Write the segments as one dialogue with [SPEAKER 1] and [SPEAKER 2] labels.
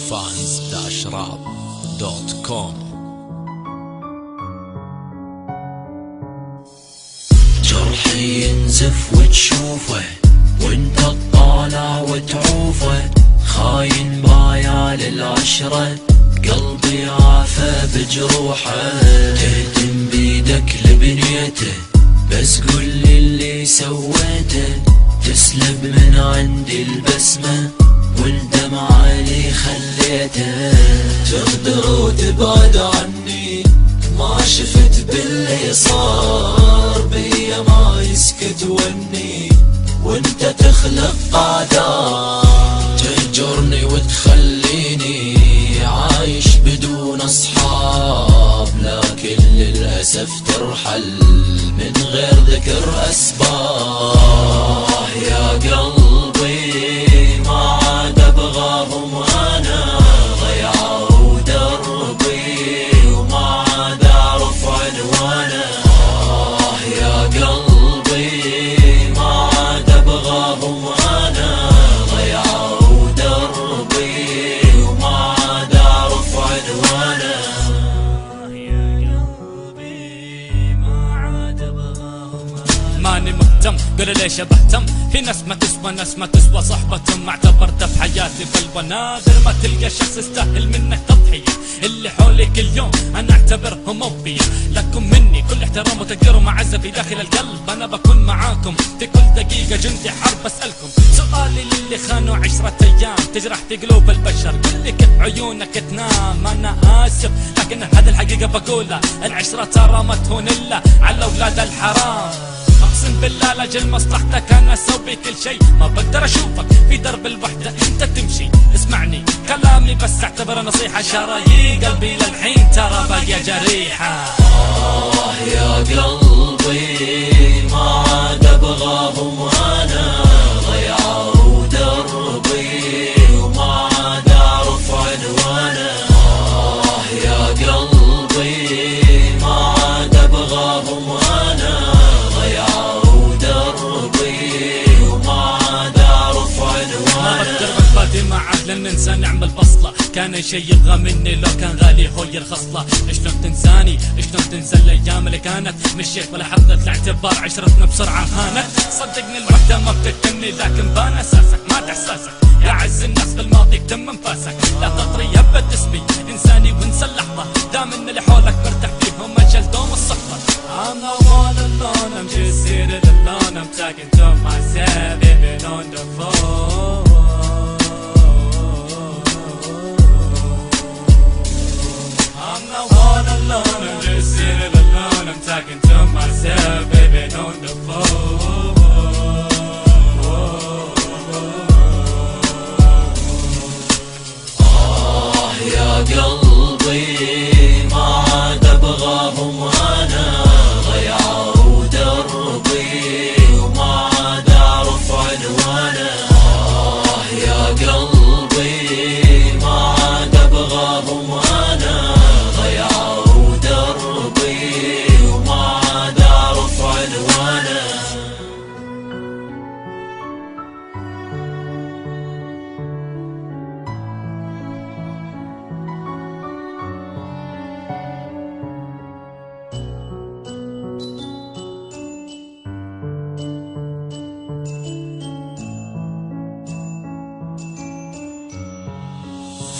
[SPEAKER 1] fans-rap.com.
[SPEAKER 2] جرحي ينزف وتشوفه وانت تطالع وتعوفه، خاين بايع للعشرة قلبي عافى بجروحه، تهدم بيدك لبنيته بس قولي اللي سويته، تسلب من عندي البسمة والدمعة اللي خليته، تغدر وتبعد عني ما شفت باللي صار بيا ما يسكت وني وانت تخلق قعدات، تهجرني وتخليني عايش بدون اصحاب، لكن للأسف ترحل من غير ذكر اسباب. يا قلبي ما عاد ابغاهم وانا ضيعوا دربي وما عاد اعرف عنوانه، يا قلبي ما عاد ابغاهم وانا ضيعوا دربي وما عاد اعرف عنوانه، يا قلبي ما عاد ابغاهم.
[SPEAKER 3] ماني مهتم قل ليش بهتم، في ناس ما تسوى ناس ما تسوى صحبتهم، اعتبرتها في حياتي بل نادر ما تلقى شخص يستاهل منك تضحية، اللي حولي كل يوم انا اعتبرهم موفية، لكم مني كل احترام وتقدير ومعزة في داخل القلب، انا بكون معاكم في كل دقيقة جندي حرب. اسألكم سؤالي للي خانوا 10 ايام تجرح في قلوب البشر، قل لي كيف عيونك تنام؟ انا اسف لكن هذه الحقيقة بقولها، العشرة ترى ما تهون الا على اولاد الحرام، اقسم بالله لاجل مصلحتك انا اسوي كل شيء، ما بقدر اشوفك في درب الوحدة انت تمشي، اسمعني كلامي بس اعتبره نصيحة، شرايين قلبي للحين ترى باقية جريحة.
[SPEAKER 2] يا قلبي ما عاد ابغاهم وانا ضيعوا دربي وما عاد اعرف عنوانه، يا قلبي ما عاد ابغاهم وانا ضيعوا دربي وما عاد اعرف عنوانه.
[SPEAKER 3] ما بقدر بفادي ما عاد لن ننسى نعمل فصله، كان شي يبغى مني لو كان غالي هو يرخص له، شلون تنساني شلون تنسى الايام اللي كانت، مشيت ولا حطيت الاعتبار عشرتنا بسرعه هانت، صدقني الوحده ما بتتمني لكن بان اساسك مات احساسك، يا عز الناس بالماضي تم انفاسك، لا تطري يبت اسمي انساني وانسى اللحظه، دام ان اللي حولك مرتاح فيهم اجل دوم الصحبه. I'm not all alone, I'm just sitting alone, I'm talking to myself, living on the phone. I'm not all alone, I'm just sitting alone, I'm talking to myself, baby, on the phone.
[SPEAKER 2] يا قلبي ما عاد ابغاهم وانا ضيعوا دربي وما عاد اعرف عنوانه، يا قلبي ما عاد ابغاهم وانا ضيعوا دربي وما عاد اعرف عنوانه.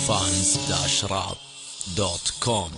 [SPEAKER 1] fans-rap.com.